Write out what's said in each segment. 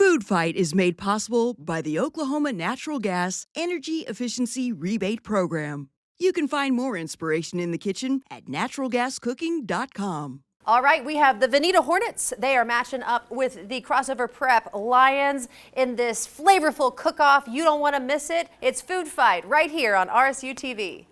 Food Fight is made possible by the Oklahoma Natural Gas Energy Efficiency Rebate Program. You can find more inspiration in the kitchen at naturalgascooking.com. All right, we have the Vinita Hornets. They are matching up with the Crossover Prep Lions in this flavorful cook-off. You don't want to miss it. It's Food Fight right here on RSU TV.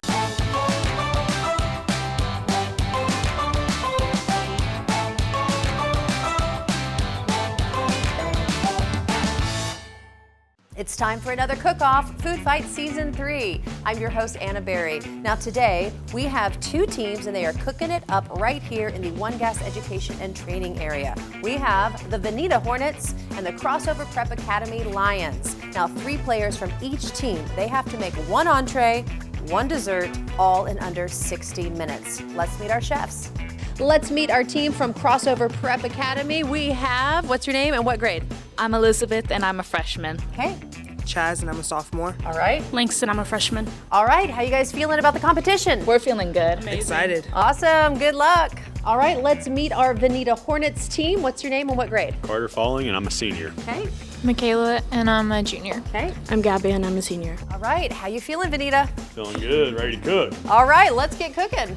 It's time for another cook-off, Food Fight Season 3. I'm your host, Anna Berry. Now today, we have two teams and they are cooking it up right here in the One Gas Education and Training area. We have the Vinita Hornets and the Crossover Prep Academy Lions. Now 3 players from each team, they have to make 1 entree, 1 dessert, all in under 60 minutes. Let's meet our chefs. Let's meet our team from Crossover Prep Academy. We have, what's your name and what grade? I'm Elizabeth and I'm a freshman. Okay. Chaz and I'm a sophomore. All right. Langston, I'm a freshman. All right, how you guys feeling about the competition? We're feeling good. Amazing. Excited. Awesome, good luck. All right, let's meet our Vinita Hornets team. What's your name and what grade? Carter Falling and I'm a senior. Okay. Michaela and I'm a junior. Okay. I'm Gabby and I'm a senior. All right, how you feeling, Vinita? Feeling good, ready to cook. All right, let's get cooking.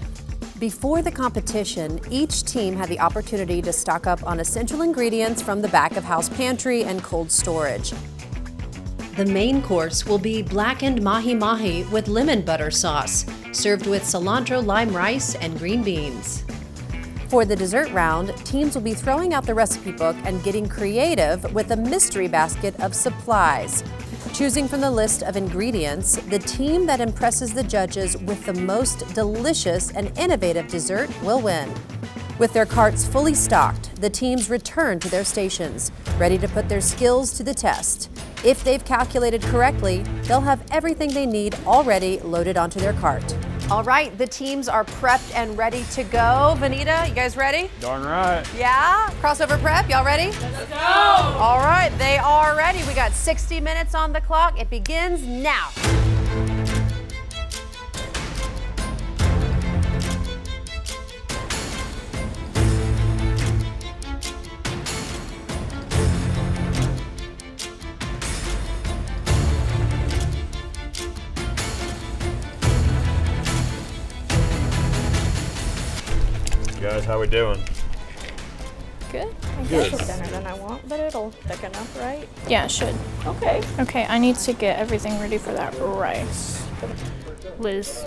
Before the competition, each team had the opportunity to stock up on essential ingredients from the back of house pantry and cold storage. The main course will be blackened mahi-mahi with lemon butter sauce, served with cilantro lime rice and green beans. For the dessert round, teams will be throwing out the recipe book and getting creative with a mystery basket of supplies. Choosing from the list of ingredients, the team that impresses the judges with the most delicious and innovative dessert will win. With their carts fully stocked, the teams return to their stations, ready to put their skills to the test. If they've calculated correctly, they'll have everything they need already loaded onto their cart. All right, the teams are prepped and ready to go. Vinita, you guys ready? Darn right. Yeah? Crossover Prep, y'all ready? Let's go! All right, they are ready. We got 60 minutes on the clock. It begins now. Guys, how we doing? Good. I guess it's thinner than I want, but it'll thicken up, right? Yeah, it should. Okay. Okay, I need to get everything ready for that rice. Liz,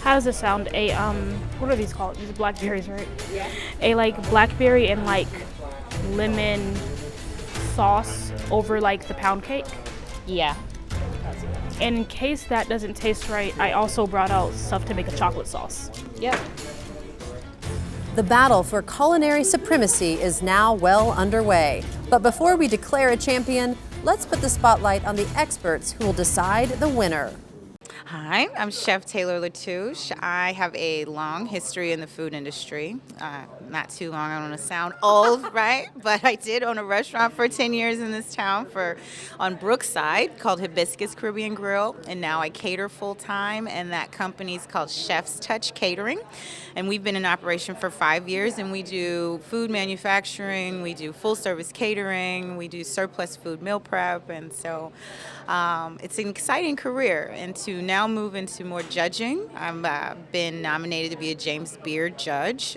how does this sound? What are these called? These are blackberries, right? Yeah. A blackberry and lemon sauce over the pound cake? Yeah. And in case that doesn't taste right, I also brought out stuff to make a chocolate sauce. Yep. The battle for culinary supremacy is now well underway. But before we declare a champion, let's put the spotlight on the experts who will decide the winner. Hi, I'm Chef Taylor Latouche. I have a long history in the food industry. Not too long, I don't want to sound old, right? But I did own a restaurant for 10 years in this town on Brookside called Hibiscus Caribbean Grill. And now I cater full time, and that company's called Chef's Touch Catering. And we've been in operation for 5 years, and we do food manufacturing, we do full service catering, we do surplus food meal prep. And so it's an exciting career. And to now move into more judging, I've been nominated to be a James Beard judge.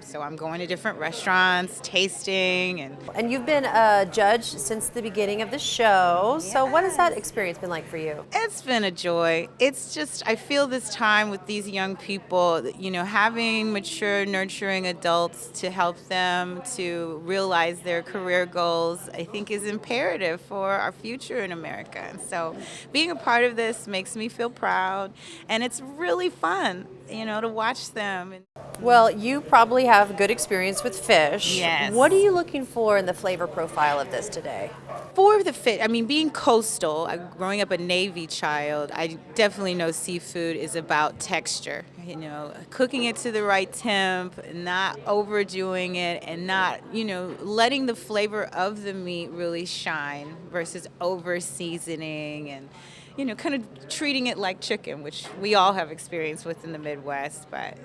So I'm going to different restaurants, tasting. And you've been a judge since the beginning of the show. Yes. So what has that experience been like for you? It's been a joy. It's just, I feel this time with these young people, having mature, nurturing adults to help them to realize their career goals, I think is imperative for our future in America. And so being a part of this makes me feel proud, and it's really fun, to watch them. Well, you probably have good experience with fish. Yes. What are you looking for in the flavor profile of this today? For the fit, being coastal, growing up a Navy child, I definitely know seafood is about texture. Cooking it to the right temp, not overdoing it, and not, letting the flavor of the meat really shine versus over seasoning and, kind of treating it like chicken, which we all have experience with in the Midwest. But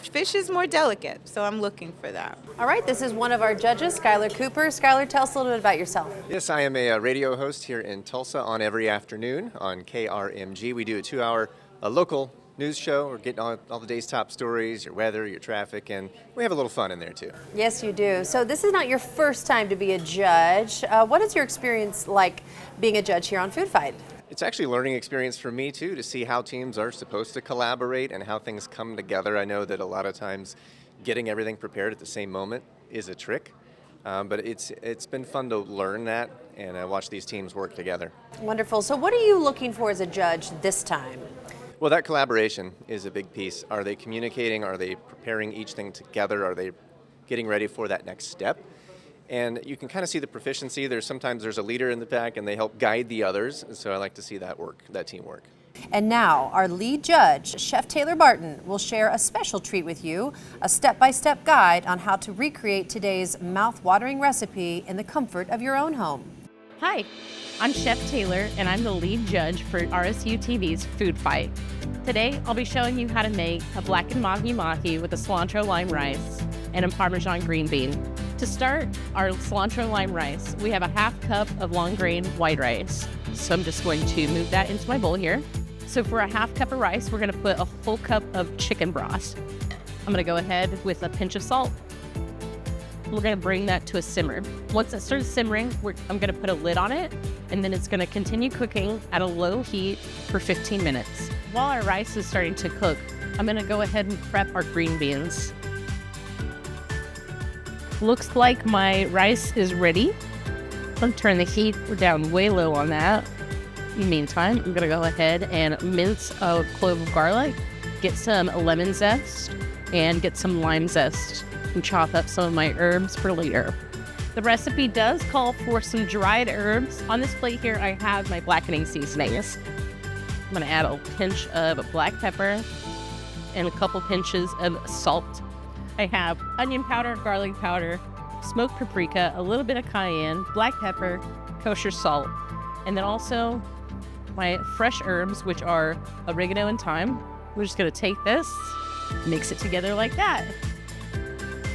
fish is more delicate, so I'm looking for that. All right, this is one of our judges, Skylar Cooper. Skylar, tell us a little bit about yourself. Yes, I am a radio host here in Tulsa on every afternoon on KRMG. We do a 2-hour local news show. We're getting all the day's top stories, your weather, your traffic, and we have a little fun in there too. Yes, you do. So this is not your first time to be a judge. What is your experience like being a judge here on Food Fight? It's actually a learning experience for me too, to see how teams are supposed to collaborate and how things come together. I know that a lot of times getting everything prepared at the same moment is a trick, but it's been fun to learn that and watch these teams work together. Wonderful. So what are you looking for as a judge this time? Well, that collaboration is a big piece. Are they communicating? Are they preparing each thing together? Are they getting ready for that next step? And you can kind of see the proficiency. Sometimes there's a leader in the pack and they help guide the others. So I like to see that teamwork. And now our lead judge, Chef Taylor Barton, will share a special treat with you, a step-by-step guide on how to recreate today's mouth-watering recipe in the comfort of your own home. Hi, I'm Chef Taylor and I'm the lead judge for RSU TV's Food Fight. Today I'll be showing you how to make a blackened mahi-mahi with a cilantro lime rice and a Parmesan green bean. To start our cilantro lime rice, we have a half cup of long grain white rice. So I'm just going to move that into my bowl here. So for a half cup of rice, we're gonna put a whole cup of chicken broth. I'm gonna go ahead with a pinch of salt. We're gonna bring that to a simmer. Once it starts simmering, I'm gonna put a lid on it, and then it's gonna continue cooking at a low heat for 15 minutes. While our rice is starting to cook, I'm gonna go ahead and prep our green beans. Looks like my rice is ready. I'm gonna turn the heat down way low on that. In the meantime, I'm gonna go ahead and mince a clove of garlic, get some lemon zest, and get some lime zest, and chop up some of my herbs for later. The recipe does call for some dried herbs. On this plate here, I have my blackening seasonings. I'm gonna add a pinch of black pepper and a couple pinches of salt. I have onion powder, garlic powder, smoked paprika, a little bit of cayenne, black pepper, kosher salt, and then also my fresh herbs, which are oregano and thyme. We're just gonna take this, mix it together like that.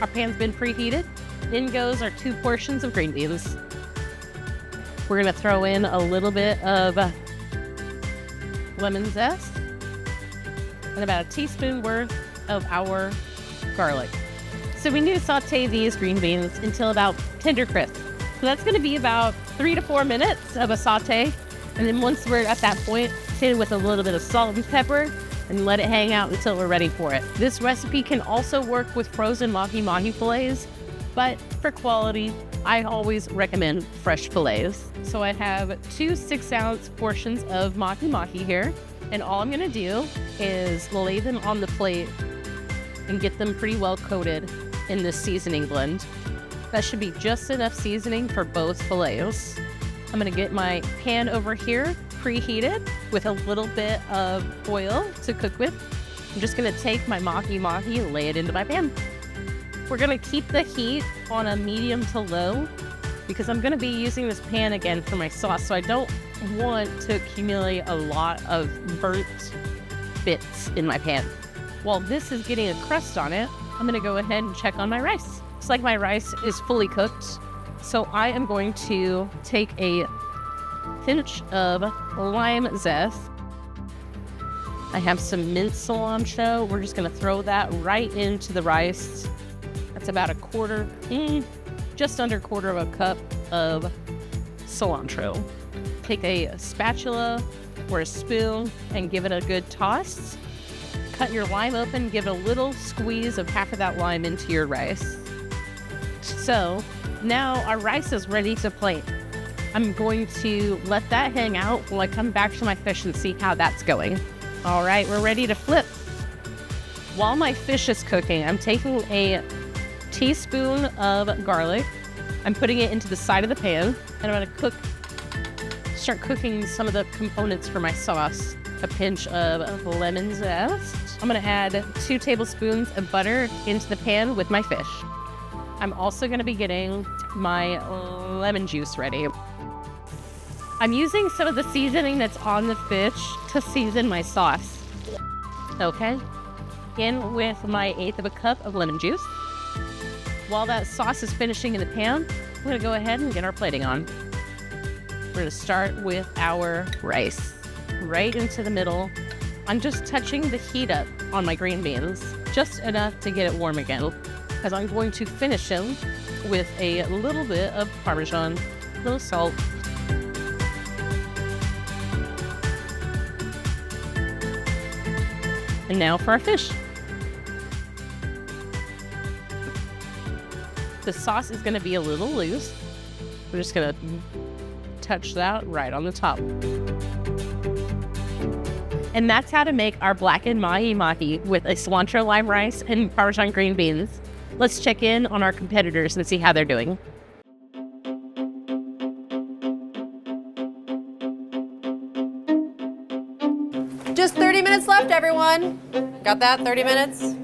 Our pan's been preheated. In goes our 2 portions of green beans. We're gonna throw in a little bit of lemon zest and about a teaspoon worth of our garlic. So we need to saute these green beans until about tender crisp. So that's gonna be about 3 to 4 minutes of a saute. And then once we're at that point, hit it with a little bit of salt and pepper and let it hang out until we're ready for it. This recipe can also work with frozen mahi-mahi fillets, but for quality, I always recommend fresh fillets. So I have 2 6-ounce portions of mahi-mahi here, and all I'm gonna do is lay them on the plate and get them pretty well coated in this seasoning blend. That should be just enough seasoning for both fillets. I'm gonna get my pan over here preheated with a little bit of oil to cook with. I'm just gonna take my mahi-mahi and lay it into my pan. We're gonna keep the heat on a medium to low because I'm gonna be using this pan again for my sauce, so I don't want to accumulate a lot of burnt bits in my pan. While this is getting a crust on it, I'm gonna go ahead and check on my rice. Looks like my rice is fully cooked, so I am going to take a pinch of lime zest. I have some minced cilantro. We're just gonna throw that right into the rice. That's about just under a quarter of a cup of cilantro. Take a spatula or a spoon and give it a good toss. Cut your lime open, give it a little squeeze of half of that lime into your rice. So now our rice is ready to plate. I'm going to let that hang out while I come back to my fish and see how that's going. All right, we're ready to flip. While my fish is cooking, I'm taking a teaspoon of garlic. I'm putting it into the side of the pan, and I'm gonna start cooking some of the components for my sauce. A pinch of lemon zest. I'm gonna add 2 tablespoons of butter into the pan with my fish. I'm also gonna be getting my lemon juice ready. I'm using some of the seasoning that's on the fish to season my sauce. Okay, check in with my 1/8 of a cup of lemon juice. While that sauce is finishing in the pan, we're going to go ahead and get our plating on. We're going to start with our rice right into the middle. I'm just touching the heat up on my green beans, just enough to get it warm again, because I'm going to finish them with a little bit of Parmesan, a little salt. And now for our fish. The sauce is going to be a little loose. We're just going to touch that right on the top. And that's how to make our blackened mahi-mahi with a cilantro lime rice and Parmesan green beans. Let's check in on our competitors and see how they're doing. Just 30 minutes left, everyone. Got that? 30 minutes?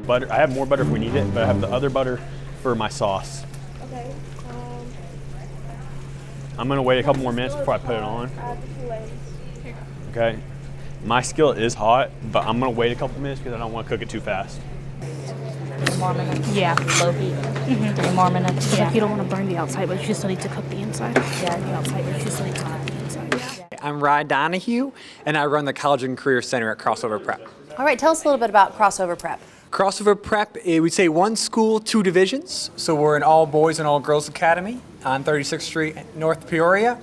Butter. I have more butter if we need it, but I have the other butter for my sauce. Okay. I'm gonna wait a couple more minutes before I put it on. Add the fillets. Okay. My skillet is hot, but I'm gonna wait a couple minutes because I don't want to cook it too fast. 3 more minutes. Yeah. Low heat. 3 more minutes. Yeah. You don't want to burn the outside, but you still need to cook the inside. Yeah. The outside, but you still need to cook the inside. Yeah. I'm Ryan Donahue, and I run the College and Career Center at Crossover Prep. All right, tell us a little bit about Crossover Prep. Crossover Prep, we say one school, 2 divisions. So we're an all boys and all girls academy on 36th Street, North Peoria.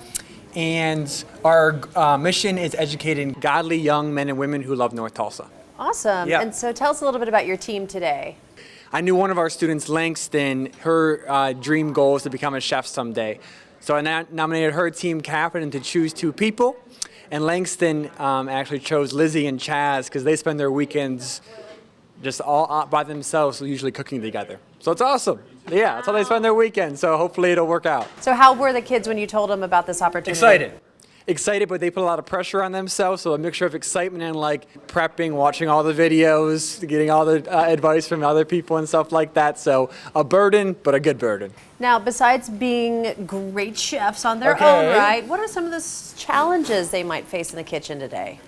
And our mission is educating godly young men and women who love North Tulsa. Awesome. Yep. And so tell us a little bit about your team today. I knew one of our students, Langston, her dream goal is to become a chef someday. So I nominated her team captain to choose 2 people. And Langston actually chose Lizzie and Chaz because they spend their weekends just all out by themselves, usually cooking together. So it's awesome. Yeah, that's how they spend their weekend. So hopefully it'll work out. So how were the kids when you told them about this opportunity? Excited, but they put a lot of pressure on themselves. So a mixture of excitement and like prepping, watching all the videos, getting all the advice from other people and stuff like that. So a burden, but a good burden. Now, besides being great chefs on their own right, what are some of the challenges they might face in the kitchen today?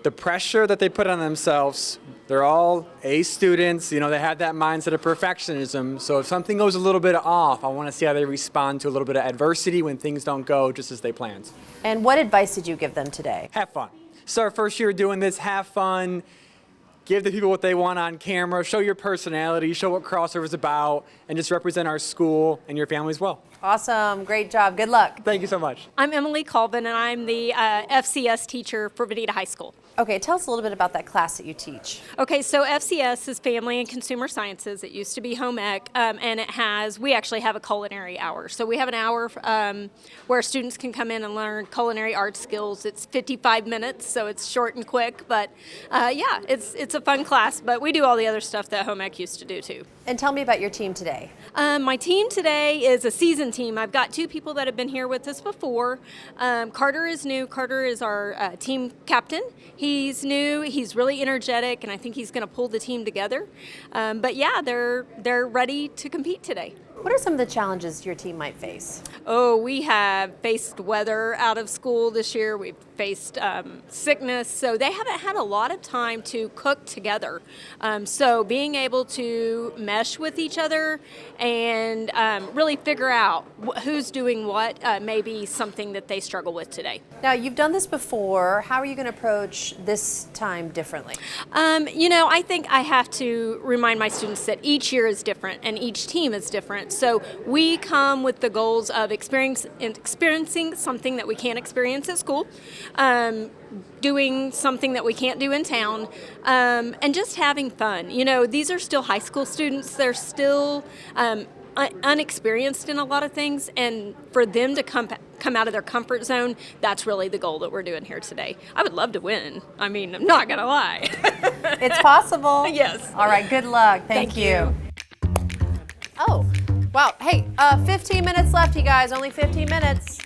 The pressure that they put on themselves. They're all A students, you know, they have that mindset of perfectionism. So if something goes a little bit off, I want to see how they respond to a little bit of adversity when things don't go just as they planned. And what advice did you give them today? Have fun. It's our first year doing this, have fun. Give the people what they want on camera, show your personality, show what Crossover's about, and just represent our school and your family as well. Awesome, great job, good luck. Thank you so much. I'm Emily Colvin, and I'm the FCS teacher for Vinita High School. Okay, tell us a little bit about that class that you teach. Okay, so FCS is Family and Consumer Sciences. It used to be Home Ec, and we actually have a culinary hour. So we have an hour where students can come in and learn culinary art skills. It's 55 minutes, so it's short and quick, but yeah, it's a fun class, but we do all the other stuff that Home Ec used to do too. And tell me about your team today. My team today is a seasoned team. I've got 2 people that have been here with us before. Carter is new. Carter is our team captain. He's new. He's really energetic, and I think he's going to pull the team together. But yeah, they're ready to compete today. What are some of the challenges your team might face? Oh, we have faced weather out of school this year. We've faced sickness. So they haven't had a lot of time to cook together. So being able to mesh with each other and really figure out who's doing what may be something that they struggle with today. Now, you've done this before. How are you going to approach this time differently? You know, I think I have to remind my students that each year is different and each team is different. So we come with the goals of experiencing something that we can't experience at school, doing something that we can't do in town, and just having fun. You know, these are still high school students. They're still unexperienced in a lot of things, and for them to come come out of their comfort zone. That's really the goal that we're doing here today. I would love to win. I mean, I'm not going to lie. It's possible. Yes. All right, good luck. Thank you. Oh, wow. Hey, 15 minutes left, you guys. Only 15 minutes.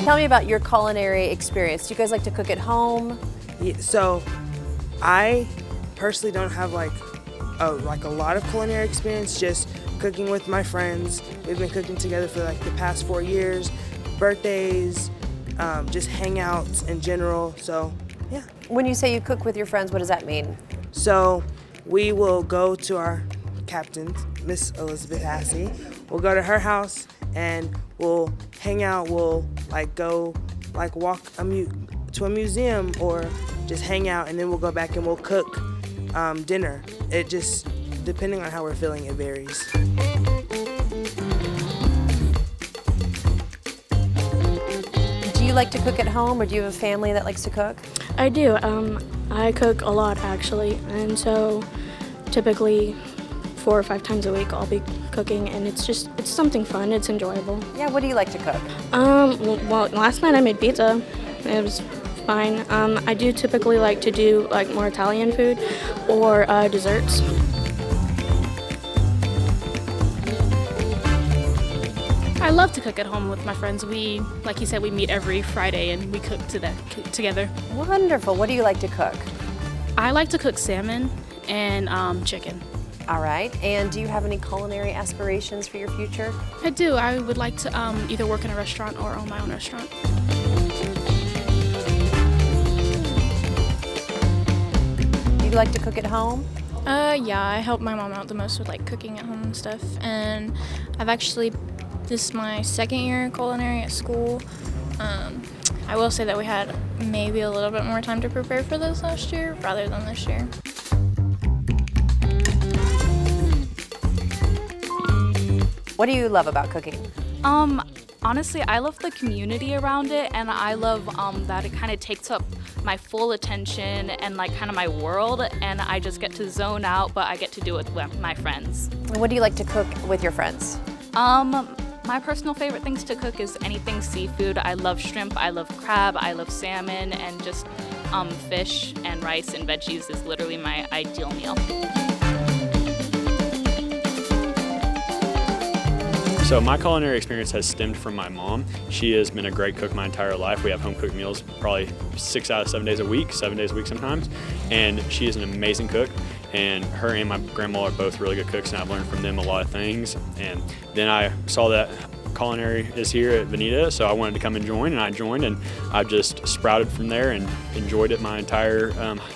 Tell me about your culinary experience. Do you guys like to cook at home? Yeah, so I personally don't have like a lot of culinary experience, just cooking with my friends. We've been cooking together for like the past 4 years, birthdays, just hangouts in general, so yeah. When you say you cook with your friends, what does that mean? So we will go to our captain, Miss Elizabeth Assey. We'll go to her house and we'll hang out. We'll go walk to a museum or just hang out, and then we'll go back and we'll cook dinner. It just, depending on how we're feeling, it varies. Do you like to cook at home, or do you have a family that likes to cook? I do. I cook a lot actually, and so typically 4 or 5 times a week I'll be cooking, and it's something fun. It's enjoyable. Yeah, what do you like to cook? Well, last night I made pizza. It was fine. I do typically like to do like more Italian food or desserts. I love to cook at home with my friends. We, like you said, we meet every Friday and we cook together. Wonderful. What do you like to cook? I like to cook salmon and chicken. All right. And do you have any culinary aspirations for your future? I do. I would like to either work in a restaurant or own my own restaurant. Do you like to cook at home? Yeah, I help my mom out the most with like cooking at home and stuff. And this is my 2nd year in culinary at school. I will say that we had maybe a little bit more time to prepare for this last year rather than this year. What do you love about cooking? Honestly, I love the community around it, and I love that it kind of takes up my full attention and like kind of my world, and I just get to zone out, but I get to do it with my friends. What do you like to cook with your friends? My personal favorite things to cook is anything seafood. I love shrimp, I love crab, I love salmon, and just fish and rice and veggies is literally my ideal meal. So my culinary experience has stemmed from my mom. She has been a great cook my entire life. We have home cooked meals probably 6 out of 7 days a week, 7 days a week sometimes. And she is an amazing cook. And her and my grandma are both really good cooks, and I've learned from them a lot of things. And then I saw that culinary is here at Vinita, so I wanted to come and join, and I joined, and I've just sprouted from there and enjoyed it my entire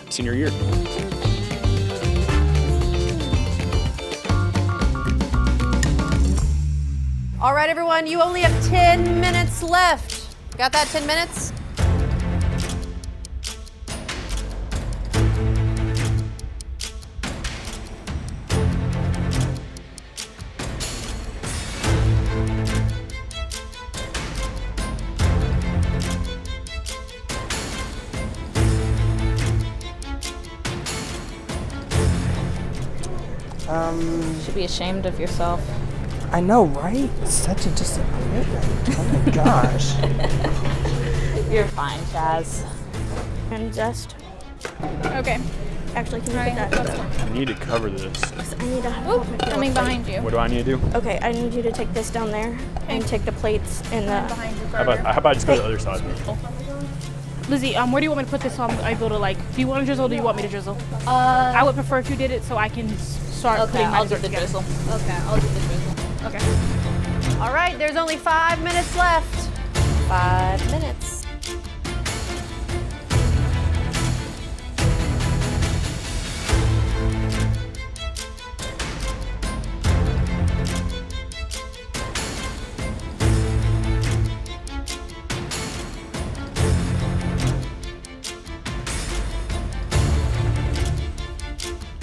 senior year. All right, everyone, you only have 10 minutes left. Got that 10 minutes? You should be ashamed of yourself. I know, right? Such a disappointment. Oh my gosh. You're fine, Chaz. And just. Okay. Actually, can you put that? I need to cover this. I need to have coming behind you. What do I need to do? Okay, I need you to take this down there and take the plates and the. How about I just go to the other side? Lizzie, where do you want me to put this so I'm able to do you want to drizzle or do you want me to drizzle? I would prefer if you did it so I can start putting my I'll do dessert the together. drizzle. Okay, I'll do the drizzle. Okay. All right, there's only 5 minutes left. 5 minutes.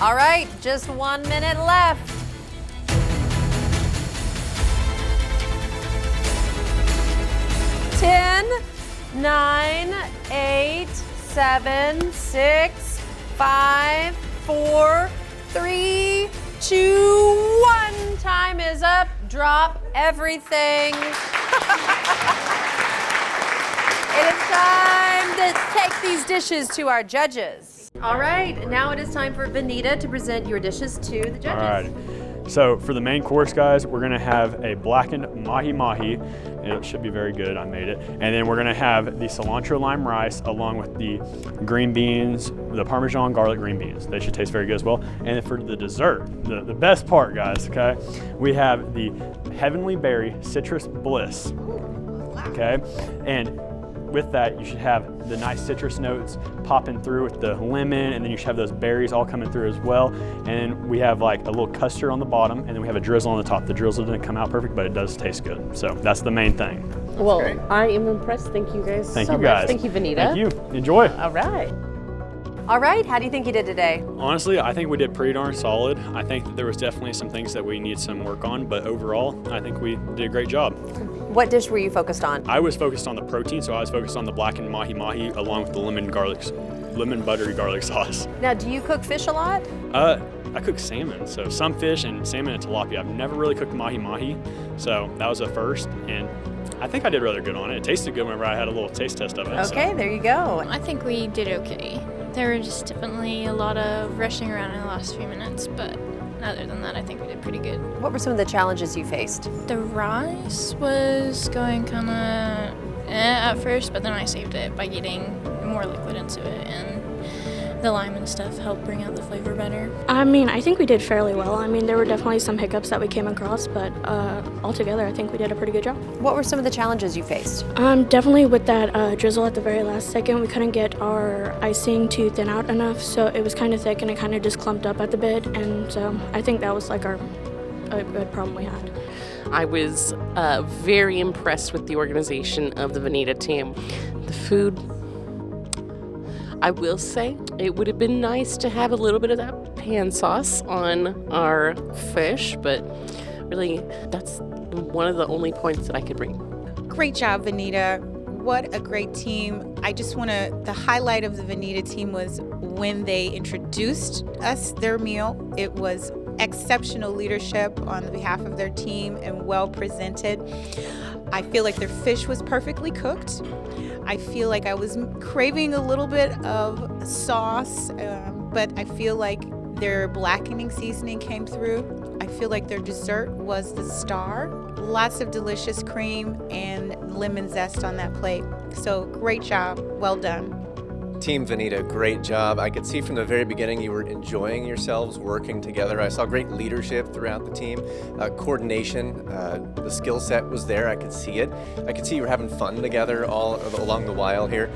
All right, just 1 minute left. 10, 9, 8, 7, 6, 5, 4, 3, 2, 1. Time is up. Drop everything. It is time to take these dishes to our judges. All right, now it is time for Vinita to present your dishes to the judges. All right. So for the main course, guys, we're gonna have a blackened mahi-mahi, and it should be very good, I made it. And then we're gonna have the cilantro lime rice along with the green beans, the Parmesan garlic green beans. They should taste very good as well. And then for the dessert, the best part, guys, okay? We have the Heavenly Berry Citrus Bliss, okay? And with that, you should have the nice citrus notes popping through with the lemon, and then you should have those berries all coming through as well. And then we have like a little custard on the bottom, and then we have a drizzle on the top. The drizzle didn't come out perfect, but it does taste good. So that's the main thing. Well, I am impressed. Thank you guys Thank so you guys. much. Thank you, Vinita. Thank you. Enjoy. All right. All right, how do you think you did today? Honestly, I think we did pretty darn solid. I think that there was definitely some things that we need some work on, but overall, I think we did a great job. What dish were you focused on? I was focused on the protein, so I was focused on the blackened mahi-mahi along with the lemon buttery garlic sauce. Now, do you cook fish a lot? I cook salmon, so some fish and salmon and tilapia. I've never really cooked mahi-mahi, so that was a first, and I think I did rather good on it. It tasted good whenever I had a little taste test of it. Okay, there you go. I think we did okay. There were just definitely a lot of rushing around in the last few minutes, but other than that, I think we did pretty good. What were some of the challenges you faced? The rice was going kind of at first, but then I saved it by getting more liquid into it, and the lime and stuff helped bring out the flavor better. I mean, I think we did fairly well. I mean, there were definitely some hiccups that we came across, but altogether, I think we did a pretty good job. What were some of the challenges you faced? Definitely with that drizzle at the very last second, we couldn't get our icing to thin out enough, so it was kind of thick and it kind of just clumped up at the bit, and so I think that was like a problem we had. I was very impressed with the organization of the Vinita team. The food, I will say, it would have been nice to have a little bit of that pan sauce on our fish, but really, that's one of the only points that I could bring. Great job, Vinita. What a great team. I just want to, the highlight of the Vinita team was when they introduced us their meal. It was exceptional leadership on the behalf of their team and well presented. I feel like their fish was perfectly cooked. I feel like I was craving a little bit of sauce, but I feel like their blackening seasoning came through. I feel like their dessert was the star. Lots of delicious cream and lemon zest on that plate. So great job, well done. Team Vinita, great job. I could see from the very beginning you were enjoying yourselves working together. I saw great leadership throughout the team, coordination, the skill set was there. I could see it. I could see you were having fun together all along the while here.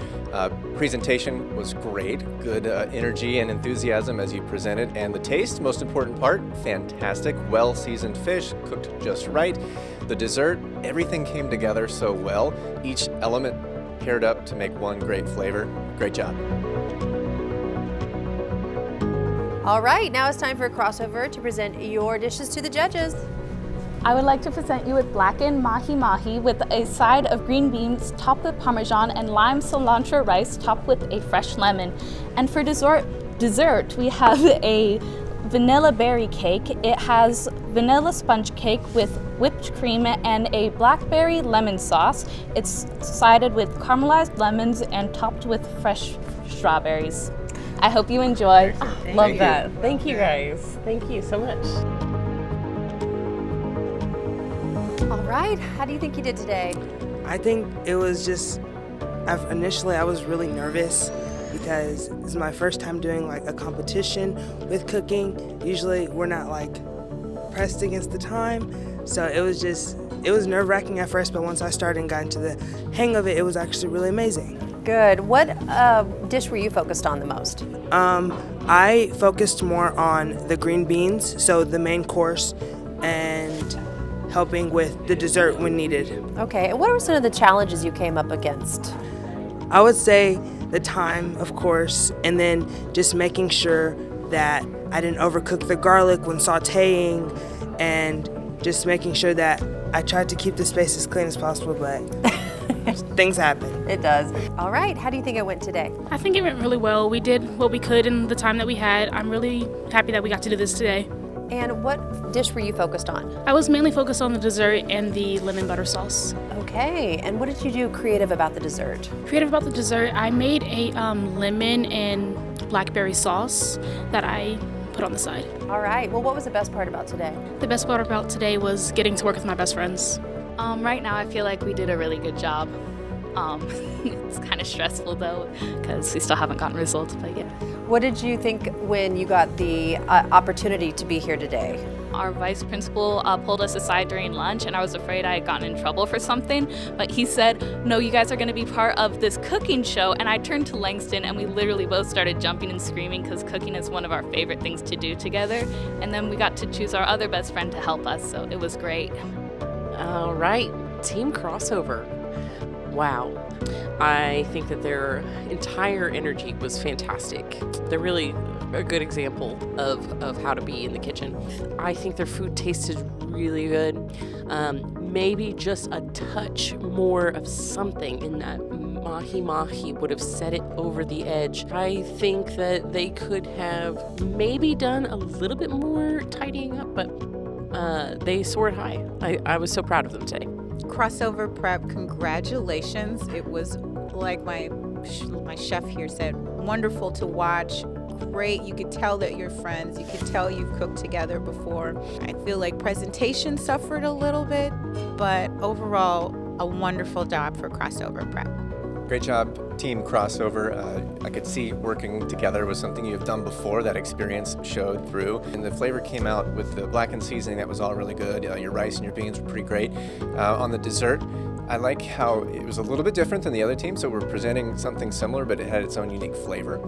Presentation was great, good energy and enthusiasm as you presented, and the taste, most important part, fantastic. Well-seasoned fish, cooked just right. The dessert, everything came together so well. Each element paired up to make one great flavor. Great job. All right, now it's time for Crossover to present your dishes to the judges. I would like to present you with blackened mahi-mahi with a side of green beans topped with Parmesan and lime cilantro rice topped with a fresh lemon. And for dessert, we have a vanilla berry cake. It has vanilla sponge cake with whipped cream and a blackberry lemon sauce. It's sided with caramelized lemons and topped with fresh strawberries. I hope you enjoy. Love that. Thank you guys. Thank you so much. All right, how do you think you did today? I think it was just, initially I was really nervous because this is my first time doing like a competition with cooking. Usually we're not like pressed against the time. So it was nerve-wracking at first, but once I started and got into the hang of it, it was actually really amazing. Good. What dish were you focused on the most? I focused more on the green beans, so the main course, and helping with the dessert when needed. Okay, and what were some of the challenges you came up against? I would say the time, of course, and then just making sure that I didn't overcook the garlic when sauteing, and just making sure that I tried to keep the space as clean as possible, but things happen. It does. All right, how do you think it went today? I think it went really well. We did what we could in the time that we had. I'm really happy that we got to do this today. And what dish were you focused on? I was mainly focused on the dessert and the lemon butter sauce. Okay, and what did you do creative about the dessert? Creative about the dessert, I made a lemon and blackberry sauce that I put on the side. All right, well, what was the best part about today? The best part about today was getting to work with my best friends. Right now I feel like we did a really good job. It's kind of stressful though, because we still haven't gotten results, but yeah. What did you think when you got the opportunity to be here today? Our vice principal pulled us aside during lunch, and I was afraid I had gotten in trouble for something, but he said, no, you guys are going to be part of this cooking show, and I turned to Langston, and we literally both started jumping and screaming because cooking is one of our favorite things to do together, and then we got to choose our other best friend to help us, so it was great. All right, Team Crossover. Wow. I think that their entire energy was fantastic. They're really a good example of how to be in the kitchen. I think their food tasted really good. Maybe just a touch more of something in that mahi-mahi would have set it over the edge. I think that they could have maybe done a little bit more tidying up, but they soared high. I was so proud of them today. Crossover Prep, congratulations. It was, like my chef here said, wonderful to watch. Great. You could tell that you're friends. You could tell you've cooked together before. I feel like presentation suffered a little bit, but overall, a wonderful job for Crossover Prep. Great job, Team Crossover. I could see working together was something you've done before. That experience showed through. And the flavor came out with the blackened seasoning. That was all really good. Your rice and your beans were pretty great. On the dessert, I like how it was a little bit different than the other team, so we're presenting something similar, but it had its own unique flavor.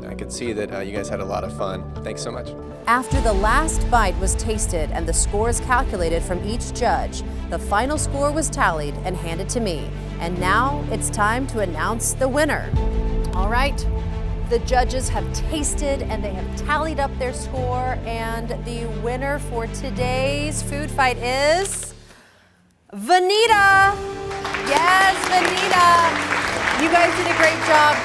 I could see that you guys had a lot of fun. Thanks so much. After the last bite was tasted and the scores calculated from each judge, the final score was tallied and handed to me. And now it's time to announce the winner. All right, the judges have tasted and they have tallied up their score, and the winner for today's food fight is Vinita. Yes, Vinita. You guys did a great job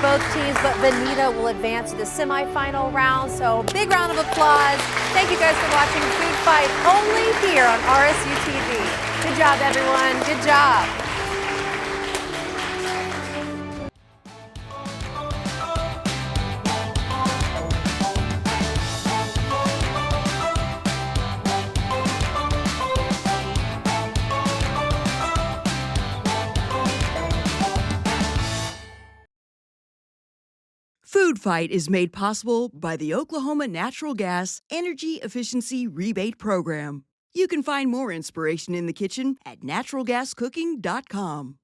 both teams, but Vinita will advance to the semifinal round, so big round of applause. Thank you guys for watching Food Fight only here on RSU TV. Good job, everyone. Good job. Food Fight is made possible by the Oklahoma Natural Gas Energy Efficiency Rebate Program. You can find more inspiration in the kitchen at naturalgascooking.com.